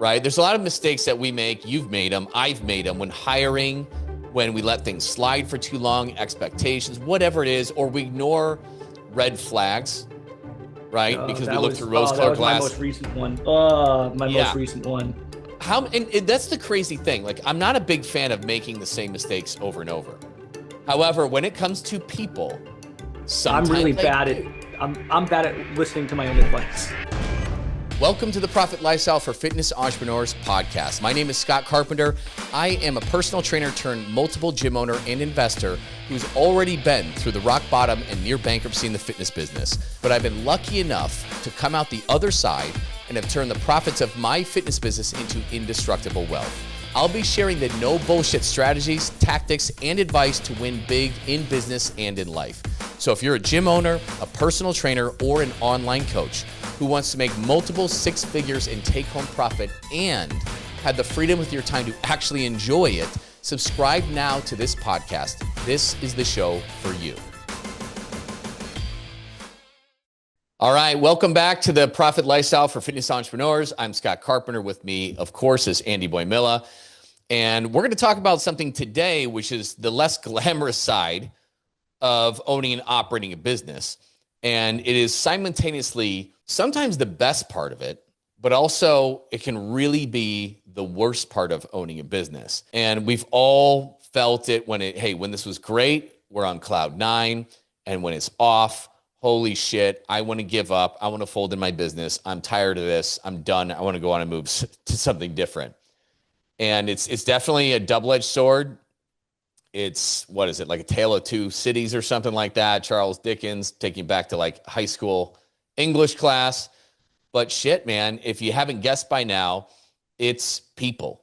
right? There's a lot of mistakes that we make. You've made them. I've made them when hiring, when we let things slide for too long, expectations, whatever it is, or we ignore red flags, right? Because we look through rose-colored glasses. My most recent one. Most recent one. And that's the crazy thing. Like, I'm not a big fan of making the same mistakes over and over. However, when it comes to people, sometimes I'm really bad at I'm bad at listening to my own advice. Welcome to the Profit Lifestyle for Fitness Entrepreneurs podcast. My name is Scott Carpenter. I am a personal trainer turned multiple gym owner and investor who's already been through the rock bottom and near bankruptcy in the fitness business. But I've been lucky enough to come out the other side and have turned the profits of my fitness business into indestructible wealth. I'll be sharing the no bullshit strategies, tactics, and advice to win big in business and in life. So if you're a gym owner, a personal trainer, or an online coach who wants to make multiple six figures in take-home profit and have the freedom with your time to actually enjoy it, subscribe now to this podcast. This is the show for you. All right, welcome back to the Profit Lifestyle for Fitness Entrepreneurs. I'm Scott Carpenter. With me, of course, is Andy Boimila. And we're going to talk about something today, which is the less glamorous side of owning and operating a business. And it is simultaneously sometimes the best part of it, but also it can really be the worst part of owning a business. And we've all felt it when this was great, we're on cloud nine. And when it's off, holy shit, I want to give up. I want to fold in my business. I'm tired of this. I'm done. I want to go on and move to something different. And it's definitely a double-edged sword. It's, like a tale of two cities or something like that. Charles Dickens, taking back to like high school English class. But shit, man, if you haven't guessed by now, it's people.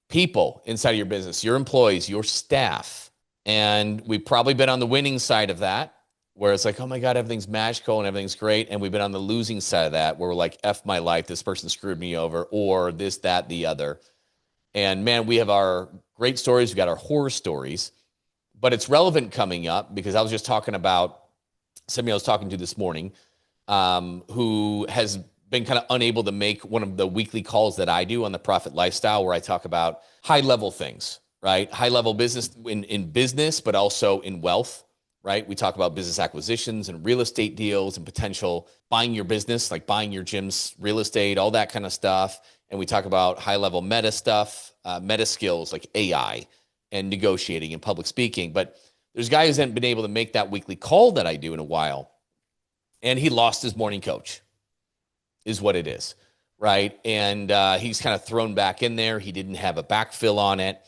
People inside of your business, your employees, your staff. And we've probably been on the winning side of that, where it's like, oh my God, everything's magical and everything's great. And we've been on the losing side of that, where we're like, F my life, this person screwed me over, or this, that, the other. And man, we have our great stories. We've got our horror stories, but it's relevant coming up because I was just talking about somebody I was talking to this morning who has been kind of unable to make one of the weekly calls that I do on the Profit Lifestyle, where I talk about high level things, right? High level business in business, but also in wealth, right? We talk about business acquisitions and real estate deals and potential buying your business, like buying your gym's real estate, all that kind of stuff. And we talk about high-level meta stuff, meta skills like AI and negotiating and public speaking. But there's a guy who hasn't been able to make that weekly call that I do in a while. And he lost his morning coach, is what it is, right? And he's kind of thrown back in there. He didn't have a backfill on it.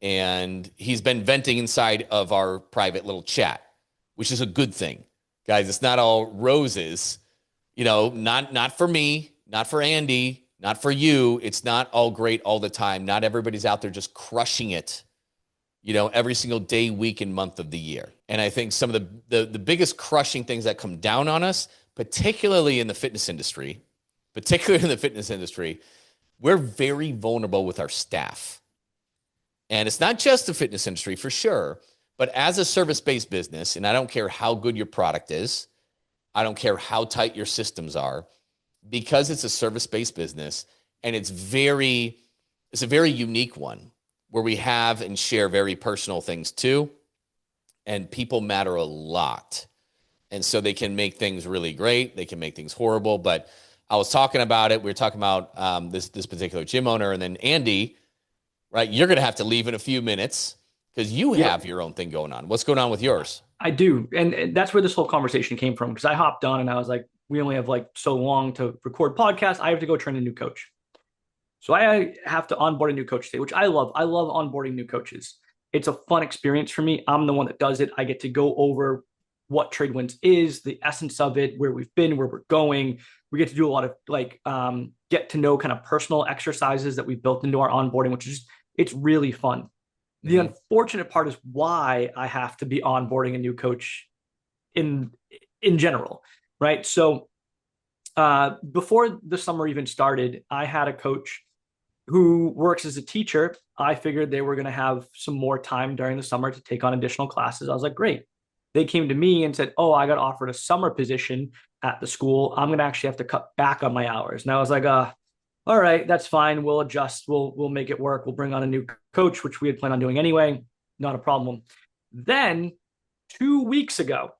And he's been venting inside of our private little chat, which is a good thing. Guys, it's not all roses, not for me, not for Andy, not for you. It's not all great all the time. Not everybody's out there just crushing it, every single day, week, and month of the year. And I think some of the biggest crushing things that come down on us, particularly in the fitness industry, we're very vulnerable with our staff. And it's not just the fitness industry for sure, but as a service-based business, and I don't care how good your product is, I don't care how tight your systems are, because it's a service-based business and it's a very unique one where we have and share very personal things too. And people matter a lot. And so they can make things really great. They can make things horrible. But I was talking about it. We were talking about this particular gym owner, and then Andy, right? You're going to have to leave in a few minutes because you have your own thing going on. What's going on with yours? I do. And that's where this whole conversation came from, because I hopped on and I was like, we only have like so long to record podcasts. I have to go train a new coach. So I have to onboard a new coach today, which I love. I love onboarding new coaches. It's a fun experience for me. I'm the one that does it. I get to go over what TradeWinds is, the essence of it, where we've been, where we're going. We get to do a lot of get to know kind of personal exercises that we've built into our onboarding, which is, it's really fun. Mm-hmm. The unfortunate part is why I have to be onboarding a new coach in general. Right. So before the summer even started, I had a coach who works as a teacher. I figured they were going to have some more time during the summer to take on additional classes. I was like, great. They came to me and said, oh, I got offered a summer position at the school. I'm going to actually have to cut back on my hours. And I was like, all right, that's fine. We'll adjust. We'll make it work. We'll bring on a new coach, which we had planned on doing anyway. Not a problem. Then 2 weeks ago,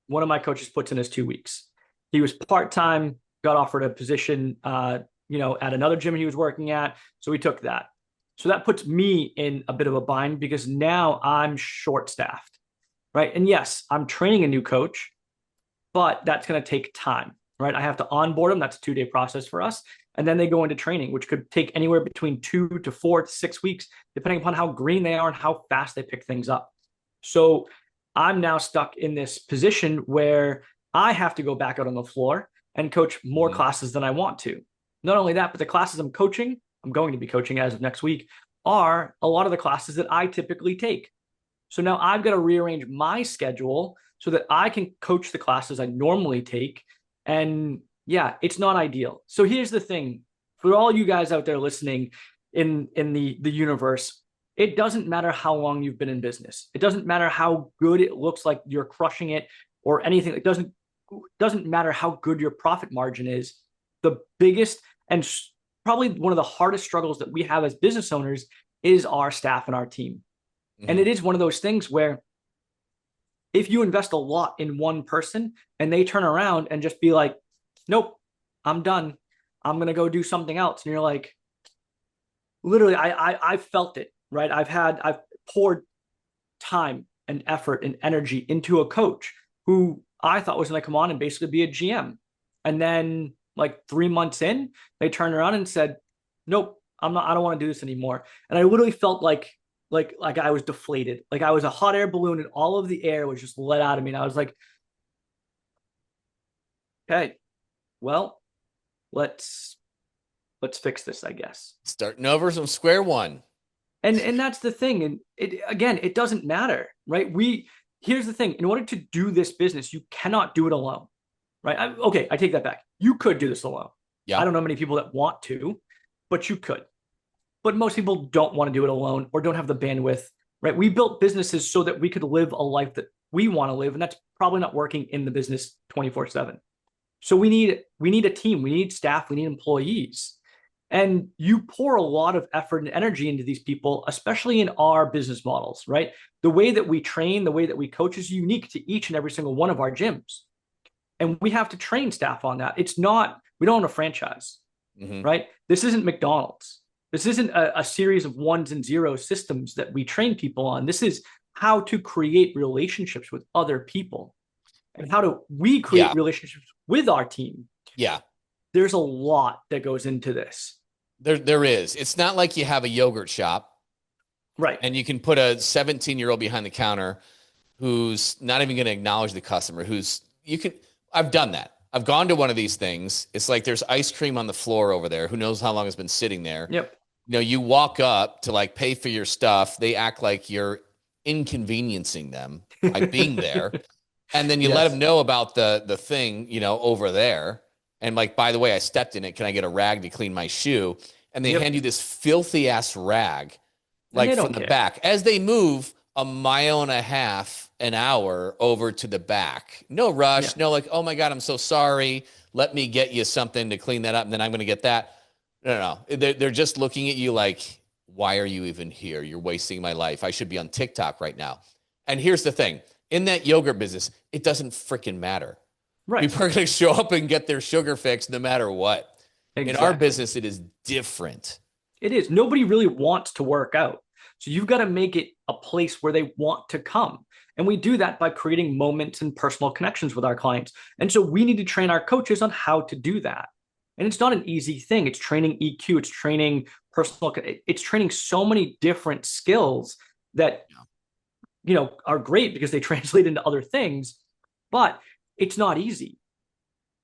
one of my coaches puts in his 2 weeks. He was part-time, got offered a position, at another gym he was working at. So he took that. So that puts me in a bit of a bind because now I'm short-staffed, right? And yes, I'm training a new coach, but that's going to take time, right? I have to onboard them. That's a 2-day process for us. And then they go into training, which could take anywhere between 2 to 4 to 6 weeks, depending upon how green they are and how fast they pick things up. So I'm now stuck in this position where I have to go back out on the floor and coach more classes than I want to. Not only that, but the classes I'm going to be coaching as of next week, are a lot of the classes that I typically take. So now I've got to rearrange my schedule so that I can coach the classes I normally take. And yeah, it's not ideal. So here's the thing for all you guys out there listening in the universe. It doesn't matter how long you've been in business. It doesn't matter how good it looks like you're crushing it or anything. It doesn't matter how good your profit margin is. The biggest and probably one of the hardest struggles that we have as business owners is our staff and our team. Mm-hmm. And it is one of those things where if you invest a lot in one person and they turn around and just be like, nope, I'm done. I'm going to go do something else. And you're like, literally, I felt it, right? I've poured time and effort and energy into a coach who I thought was going to come on and basically be a GM. And then like 3 months in, they turned around and said, nope, I don't want to do this anymore. And I literally felt like I was deflated. Like I was a hot air balloon and all of the air was just let out of me. And I was like, okay, well, let's fix this, I guess. Starting over from square one. And that's the thing. And it doesn't matter, right? Here's the thing. In order to do this business, you cannot do it alone, right? I take that back. You could do this alone. Yeah. I don't know many people that want to, but you could. But most people don't want to do it alone or don't have the bandwidth, right? We built businesses so that we could live a life that we want to live. And that's probably not working in the business 24/7. So we need a team, we need staff, we need employees. And you pour a lot of effort and energy into these people, especially in our business models, right? The way that we train, the way that we coach is unique to each and every single one of our gyms. And we have to train staff on that. We don't own a franchise, right? This isn't McDonald's. This isn't a series of ones and zeros systems that we train people on. This is how to create relationships with other people and how do we create relationships with our team. Yeah. There's a lot that goes into this. There is. It's not like you have a yogurt shop. Right. And you can put a 17-year-old behind the counter who's not even going to acknowledge the customer, I've done that. I've gone to one of these things. It's like there's ice cream on the floor over there. Who knows how long it's been sitting there? Yep. You walk up to like pay for your stuff. They act like you're inconveniencing them by being there. And then you let them know about the thing, over there. And like, by the way, I stepped in it. Can I get a rag to clean my shoe? And they hand you this filthy ass rag, like from the back as they move 1.5 miles an hour over to the back. No rush. No, like, oh my God, I'm so sorry. Let me get you something to clean that up. And then I'm going to get that. No. They're just looking at you like, why are you even here? You're wasting my life. I should be on TikTok right now. And here's the thing. In that yogurt business, it doesn't freaking matter. Right. People are going to show up and get their sugar fixed no matter what. Exactly. In our business, it is different. It is. Nobody really wants to work out. So you've got to make it a place where they want to come. And we do that by creating moments and personal connections with our clients. And so we need to train our coaches on how to do that. And it's not an easy thing. It's training EQ. It's training it's training so many different skills that, are great because they translate into other things, but it's not easy.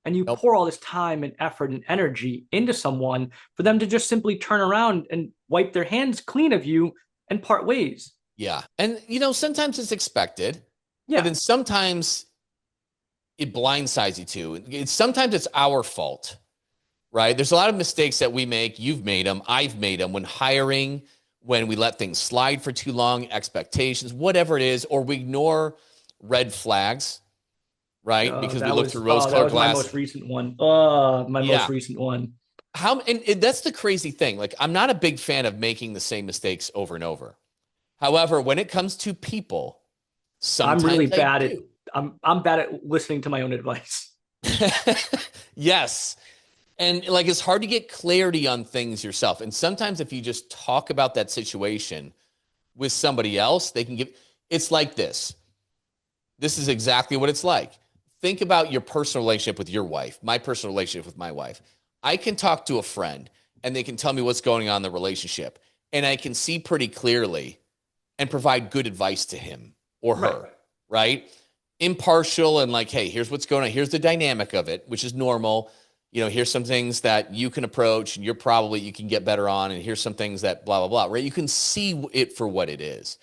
And you pour all this time and effort and energy into someone for them to just simply turn around and wipe their hands clean of you and part ways. Yeah. And, sometimes it's expected. Yeah. And then sometimes it blindsides you too. Sometimes it's our fault, right? There's a lot of mistakes that we make. You've made them. I've made them when hiring, when we let things slide for too long, expectations, whatever it is, or we ignore red flags, right? Because we look through rose-colored glasses. My most recent one. Most recent one. And that's the crazy thing. Like, I'm not a big fan of making the same mistakes over and over. However, when it comes to people, I'm really sometimes I bad at do. I'm bad at listening to my own advice. Yes. And like, it's hard to get clarity on things yourself. And sometimes if you just talk about that situation with somebody else, they can give, it's like this. This is exactly what it's like. Think about your personal relationship with your wife, my personal relationship with my wife. I can talk to a friend and they can tell me what's going on in the relationship. And I can see pretty clearly and provide good advice to him or Right. her, right? Impartial and like, hey, here's what's going on. Here's the dynamic of it, which is normal. Here's some things that you can approach and you can get better on. And here's some things that blah, blah, blah, right? You can see it for what it is.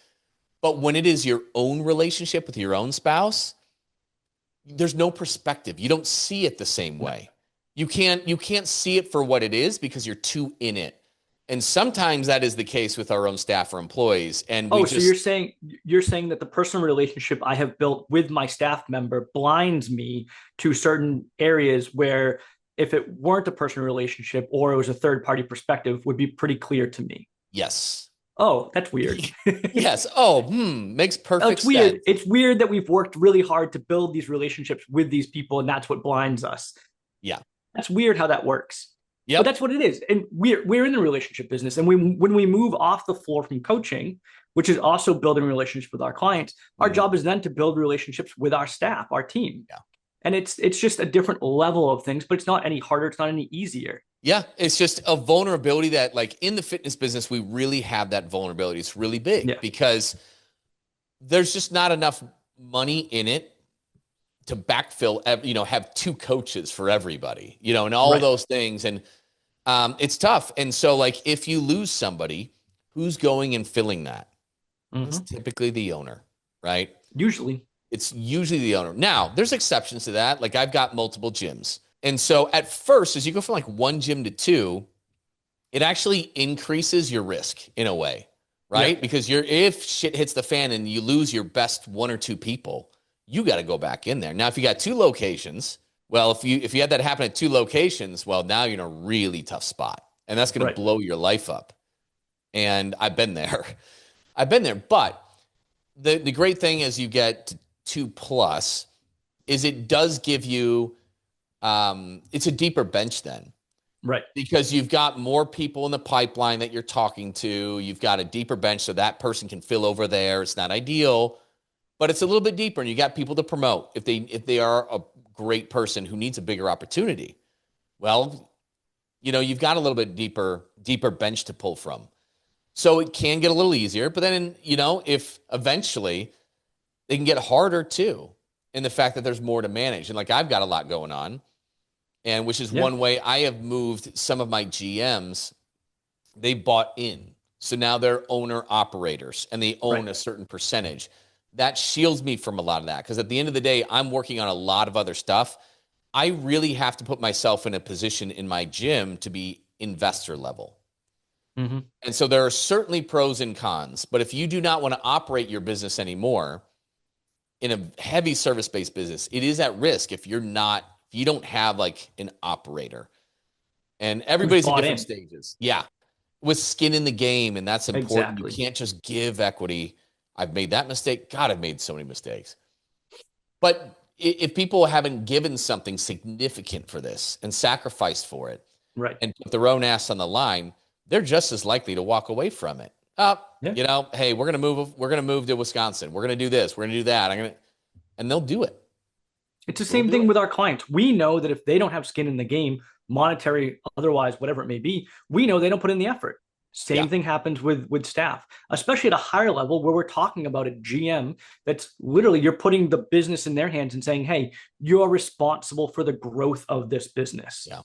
But when it is your own relationship with your own spouse, there's no perspective. You don't see it the same way. You can't see it for what it is because you're too in it. And sometimes that is the case with our own staff or employees. And we So just, you're saying that the personal relationship I have built with my staff member blinds me to certain areas where if it weren't a personal relationship or it was a third party perspective would be pretty clear to me. yes. Oh, that's weird. Yes. Oh, makes Oh, perfect it's weird. sense. It's weird that we've worked really hard to build these relationships with these people, and that's what blinds us. Yeah. That's weird how that works. But Yep. that's what it is. And we're in the relationship business. And when we move off the floor from coaching, which is also building relationships with our clients, our Mhm. job is then to build relationships with our staff, our team. Yeah. And it's just a different level of things, but it's not any harder, it's not any easier. Yeah. It's just a vulnerability that, like, in the fitness business, we really have that vulnerability. It's really big Yeah. because there's just not enough money in it to backfill, have two coaches for everybody, and all of Right. those things. And it's tough. And so, like, if you lose somebody, who's going and filling that? It's Mm-hmm. typically the owner, right? Usually. It's usually the owner. Now, there's exceptions to that. Like, I've got multiple gyms. And so at first, as you go from like one gym to two, it actually increases your risk in a way, Yeah. right? Because if shit hits the fan and you lose your best one or two people, you got to go back in there. Now, if you got two locations, well, if you had that happen at two locations, well, now you're in a really tough spot. And that's going to Right. blow your life up. And I've been there. I've been there. But the great thing as you get to 2+ is it does give you it's a deeper bench then, Right. because you've got more people in the pipeline that you're talking to. You've got a deeper bench so that person can fill over there. It's not ideal, but it's a little bit deeper, and you got people to promote if they are a great person who needs a bigger opportunity. Well, you've got a little bit deeper bench to pull from. So it can get a little easier, but then, if eventually they can get harder too, in the fact that there's more to manage. And like, I've got a lot going on, and which is Yeah. one way I have moved some of my GMs. They bought in. So now they're owner operators and they own Right. a certain percentage. That shields me from a lot of that, because at the end of the day, I'm working on a lot of other stuff. I really have to put myself in a position in my gym to be investor level. Mm-hmm. And so there are certainly pros and cons, but if you do not want to operate your business anymore in a heavy service-based business, it is at risk if you don't have like an operator. And Who's everybody's at bought different in? stages. Yeah. With skin in the game, and that's important. You Exactly. can't just give equity. I've made that mistake. God, I've made so many mistakes. But if people haven't given something significant for this and sacrificed for it Right. and put their own ass on the line, they're just as likely to walk away from it. Yeah. Hey, we're gonna move to Wisconsin. We're gonna do this. We're gonna do that. And they'll do it. It's the They'll same do thing it. with our clients. We know that if they don't have skin in the game, monetary, otherwise, whatever it may be, we know they don't put in the effort. Yeah. Same thing happens with staff, especially at a higher level where we're talking about a GM that's literally you're putting the business in their hands and saying, hey, you're responsible for the growth of this business. Yeah.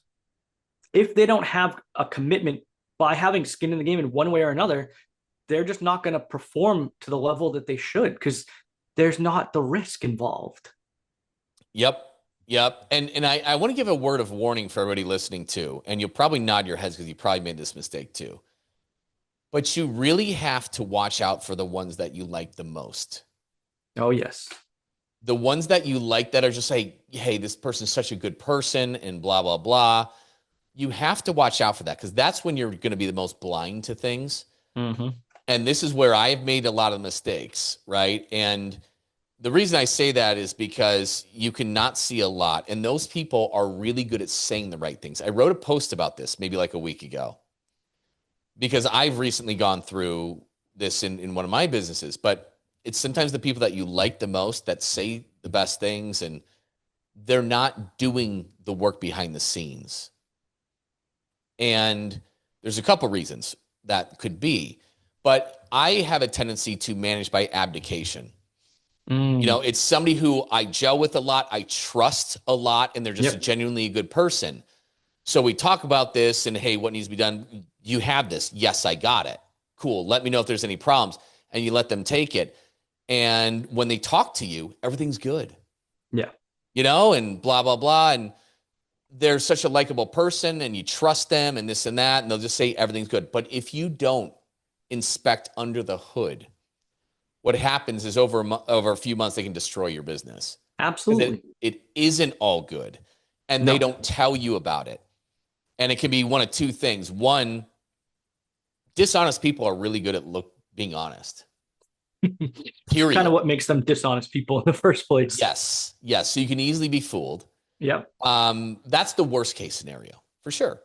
If they don't have a commitment by having skin in the game in one way or another, they're just not going to perform to the level that they should because there's not the risk involved. Yep. Yep. And I want to give a word of warning for everybody listening too. And you'll probably nod your heads because you probably made this mistake too. But you really have to watch out for the ones that you like the most. Oh, yes. The ones that you like that are just like, hey, this person's such a good person and blah, blah, blah. you have to watch out for that because that's when you're going to be the most blind to things. Mm-hmm. And this is where I've made a lot of mistakes, right? And the reason I say that is because you cannot see a lot. And those people are really good at saying the right things. I wrote a post about this maybe like a week ago because I've recently gone through this in one of my businesses. But it's sometimes the people that you like the most that say the best things, and they're not doing the work behind the scenes. And there's a couple reasons that could be. But I have a tendency to manage by abdication. It's somebody who I gel with a lot, I trust a lot, and they're just genuinely a good person. So we talk about this and, hey, what needs to be done? You have this. Yes, I got it. Cool. Let me know if there's any problems. And you let them take it. And when they talk to you, everything's good. Yeah. And blah, blah, blah. And they're such a likable person and you trust them and this and that. And they'll just say everything's good. But if you don't inspect under the hood, what happens is over a few months, they can destroy your business. Absolutely. It isn't all good. And they don't tell you about it. And it can be one of two things. One, dishonest people are really good at being honest. Period. Kind of what makes them dishonest people in the first place. Yes. So you can easily be fooled. Yeah. That's the worst case scenario for sure.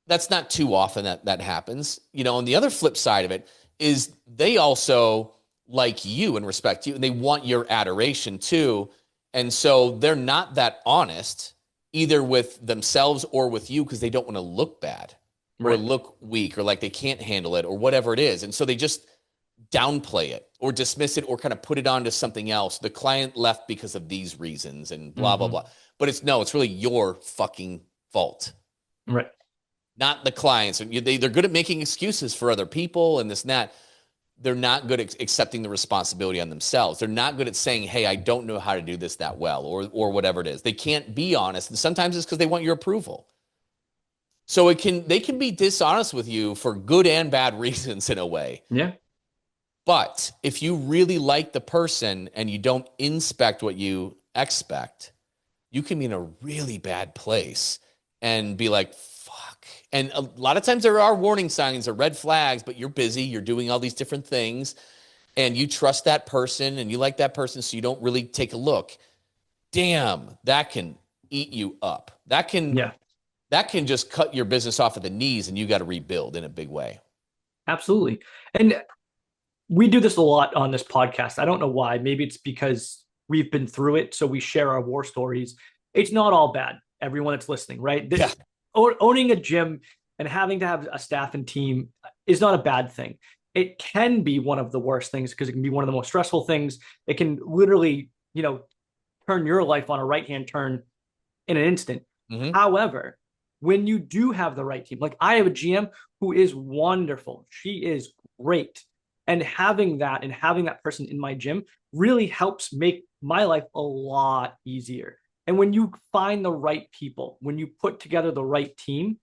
That's not too often that happens. On the other flip side of it is they also like you and respect you, and they want your adoration too. And so they're not that honest either with themselves or with you because they don't want to look bad or look weak or like they can't handle it or whatever it is. And so they just downplay it or dismiss it or kind of put it onto something else. The client left because of these reasons and blah, blah, blah. But it's really your fucking fault. Right. Not the clients. They're good at making excuses for other people and this and that. They're not good at accepting the responsibility on themselves. They're not good at saying, hey, I don't know how to do this that well, or whatever it is. They can't be honest. And sometimes it's because they want your approval. So they can be dishonest with you for good and bad reasons in a way. Yeah. But if you really like the person and you don't inspect what you expect, you can be in a really bad place and be like, and a lot of times there are warning signs or red flags, but you're busy, you're doing all these different things, and you trust that person and you like that person, so you don't really take a look. Damn, that can eat you up. That can just cut your business off at the knees, and you got to rebuild in a big way. Absolutely. And we do this a lot on this podcast. I don't know why. Maybe it's because we've been through it, so we share our war stories. It's not all bad, everyone that's listening, right? Owning a gym and having to have a staff and team is not a bad thing. It can be one of the worst things because it can be one of the most stressful things. It can literally, turn your life on a right-hand turn in an instant. Mm-hmm. However, when you do have the right team, like I have a GM who is wonderful. She is great. And having that person in my gym really helps make my life a lot easier. And when you find the right people, when you put together the right team,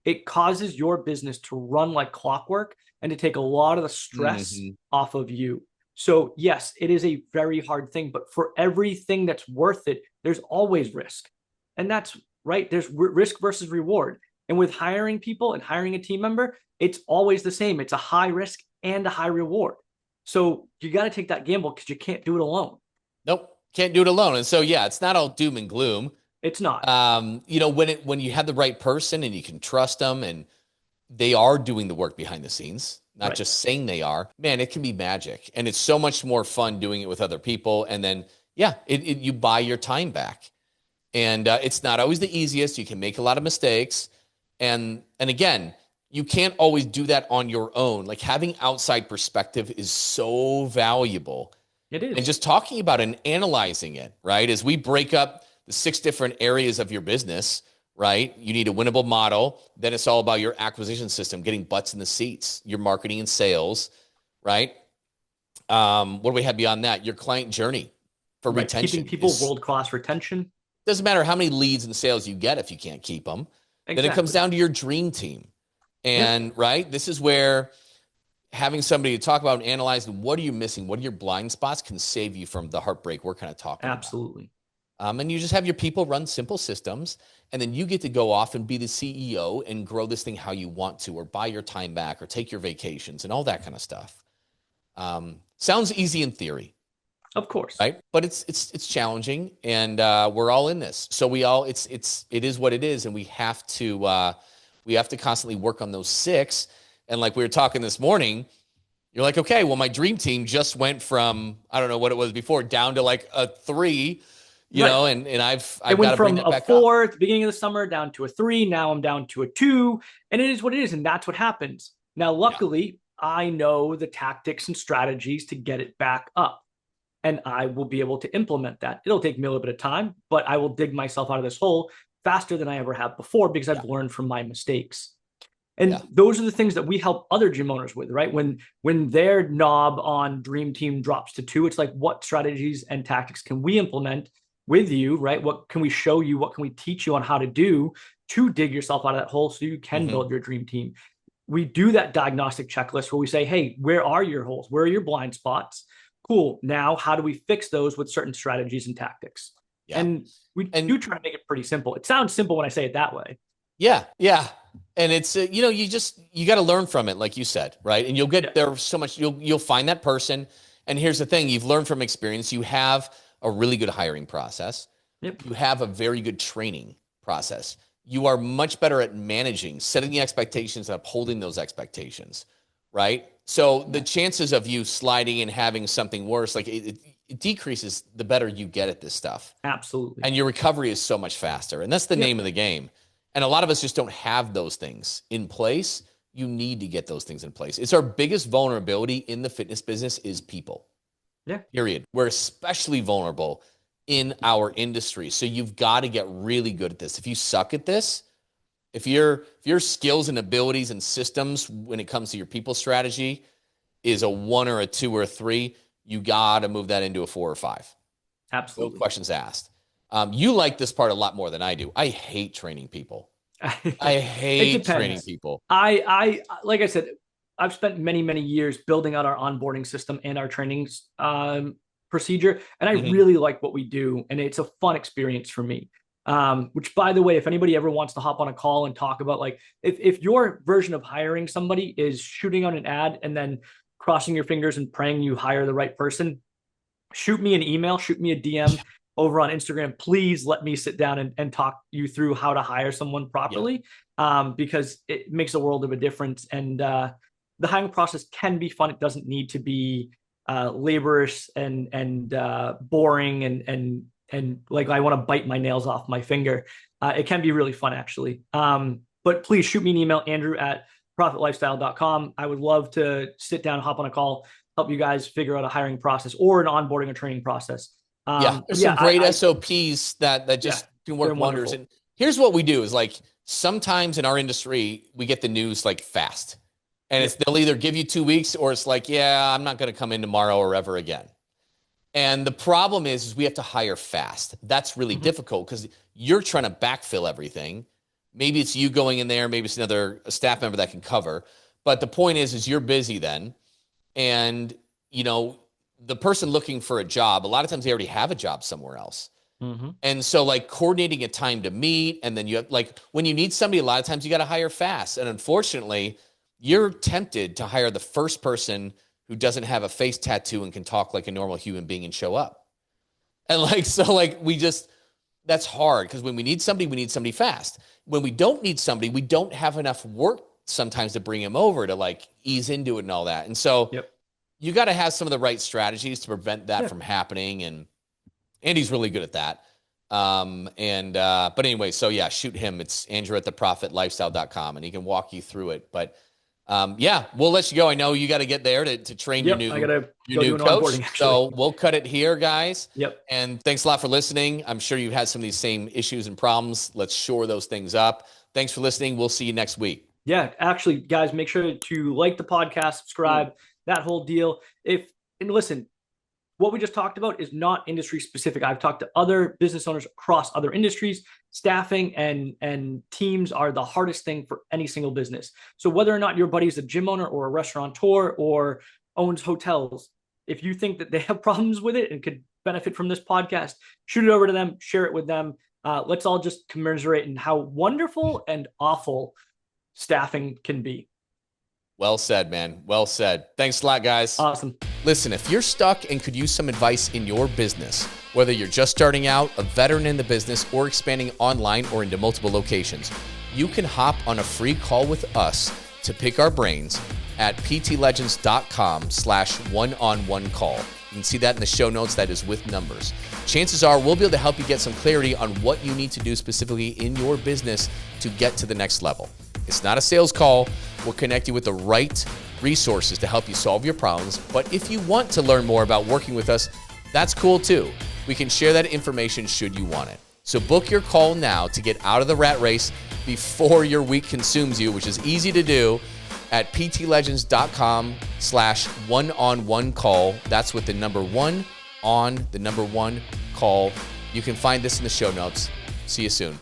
it causes your business to run like clockwork and to take a lot of the stress off of you. So yes, it is a very hard thing, but for everything that's worth it, there's always risk. And that's right. There's risk versus reward. And with hiring people and hiring a team member, it's always the same. It's a high risk and a high reward. So you got to take that gamble because you can't do it alone. Nope. Can't do it alone. And so, it's not all doom and gloom. It's not. When you have the right person and you can trust them and they are doing the work behind the scenes, not just saying they are, man, it can be magic. And it's so much more fun doing it with other people. And then, you buy your time back. And it's not always the easiest. You can make a lot of mistakes. And again, you can't always do that on your own. Like having outside perspective is so valuable. It is. And just talking about it and analyzing it, right? As we break up the 6 different areas of your business, right? You need a winnable model. Then it's all about your acquisition system, getting butts in the seats, your marketing and sales, right? What do we have beyond that? Your client journey for retention. Keeping people world-class retention. Doesn't matter how many leads and sales you get if you can't keep them. Exactly. Then it comes down to your dream team. And right, this is where having somebody to talk about and analyze what are you missing, what are your blind spots can save you from the heartbreak we're kind of talking about. Absolutely. And you just have your people run simple systems, and then you get to go off and be the CEO and grow this thing how you want to, or buy your time back, or take your vacations and all that kind of stuff. Sounds easy in theory, Of course. right? But it's challenging, and we're all in this. So it is what it is, and we have to constantly work on those six. And like we were talking this morning, you're like, okay, well, my dream team just went from, I don't know what it was before, down to like a 3, you know, and I've got to bring that back up. It went from a 4 at the beginning of the summer down to a 3. Now I'm down to a 2, and it is what it is, and that's what happens. Now, luckily, I know the tactics and strategies to get it back up, and I will be able to implement that. It'll take me a little bit of time, but I will dig myself out of this hole faster than I ever have before because I've learned from my mistakes. And those are the things that we help other gym owners with, right? When their knob on Dream Team drops to 2, it's like, what strategies and tactics can we implement with you, right? What can we show you? What can we teach you on how to do to dig yourself out of that hole so you can build your dream team? We do that diagnostic checklist where we say, hey, where are your holes? Where are your blind spots? Cool. Now, how do we fix those with certain strategies and tactics? Yeah. And we do try to make it pretty simple. It sounds simple when I say it that way. Yeah. Yeah. And it's, you got to learn from it, like you said, right? And you'll get there so much, you'll find that person. And here's the thing, you've learned from experience. You have a really good hiring process. Yep. You have a very good training process. You are much better at managing, setting the expectations and upholding those expectations, right? So the chances of you sliding and having something worse, like it decreases the better you get at this stuff. Absolutely. And your recovery is so much faster. And that's the name of the game. And a lot of us just don't have those things in place. You need to get those things in place. It's our biggest vulnerability in the fitness business is people. Yeah. Period. We're especially vulnerable in our industry. So you've got to get really good at this. If you suck at this, if your skills and abilities and systems when it comes to your people strategy is a 1 or a 2 or a 3, you got to move that into a 4 or 5. Absolutely. No questions asked. You like this part a lot more than I do. I hate training people. I hate training people. I like I said, I've spent many, many years building out our onboarding system and our training procedure, and I really like what we do, and it's a fun experience for me. Which, by the way, if anybody ever wants to hop on a call and talk about, like, if your version of hiring somebody is shooting on an ad and then crossing your fingers and praying you hire the right person, shoot me an email, shoot me a DM over on Instagram. Please let me sit down and talk you through how to hire someone properly, because it makes a world of a difference. And the hiring process can be fun. It doesn't need to be laborious and boring and like I want to bite my nails off my finger. It can be really fun, actually. But please shoot me an email, andrew@profitlifestyle.com. I would love to sit down, hop on a call, help you guys figure out a hiring process or an onboarding or training process. There's some great SOPs that just can work wonders. And here's what we do is, like, sometimes in our industry, we get the news like fast. And they'll either give you 2 weeks or it's like, I'm not going to come in tomorrow or ever again. And the problem is we have to hire fast. That's really difficult because you're trying to backfill everything. Maybe it's you going in there. Maybe it's another staff member that can cover. But the point is you're busy then. And, the person looking for a job, a lot of times they already have a job somewhere else. And so, like, coordinating a time to meet, and then you have, like, when you need somebody, a lot of times you got to hire fast. And unfortunately, you're tempted to hire the first person who doesn't have a face tattoo and can talk like a normal human being and show up. And that's hard because when we need somebody fast. When we don't need somebody, we don't have enough work sometimes to bring him over to, like, ease into it and all that. And so you got to have some of the right strategies to prevent that from happening. And Andy's really good at that. But anyway, so shoot him. It's andrew@theprofitlifestyle.com, and he can walk you through it. But we'll let you go. I know you got to get there to train your new coach. So we'll cut it here, guys. And thanks a lot for listening. I'm sure you've had some of these same issues and problems. Let's shore those things up. Thanks for listening. We'll see you next week. Yeah, actually, guys, make sure to like the podcast, subscribe, that whole deal. And listen, what we just talked about is not industry specific. I've talked to other business owners across other industries. Staffing and teams are the hardest thing for any single business. So whether or not your buddy is a gym owner or a restaurateur or owns hotels, if you think that they have problems with it and could benefit from this podcast, shoot it over to them, share it with them. Let's all just commiserate in how wonderful and awful staffing can be. Well said, man. Well said. Thanks a lot, guys. Awesome. Listen, if you're stuck and could use some advice in your business, whether you're just starting out, a veteran in the business, or expanding online or into multiple locations, you can hop on a free call with us to pick our brains at ptlegends.com/one-on-one call. You can see that in the show notes. That is with numbers. Chances are we'll be able to help you get some clarity on what you need to do specifically in your business to get to the next level. It's not a sales call. We'll connect you with the right resources to help you solve your problems. But if you want to learn more about working with us, that's cool too. We can share that information should you want it. So book your call now to get out of the rat race before your week consumes you, which is easy to do at ptlegends.com/one-on-one call. That's with the number 1 on the number 1 call. You can find this in the show notes. See you soon.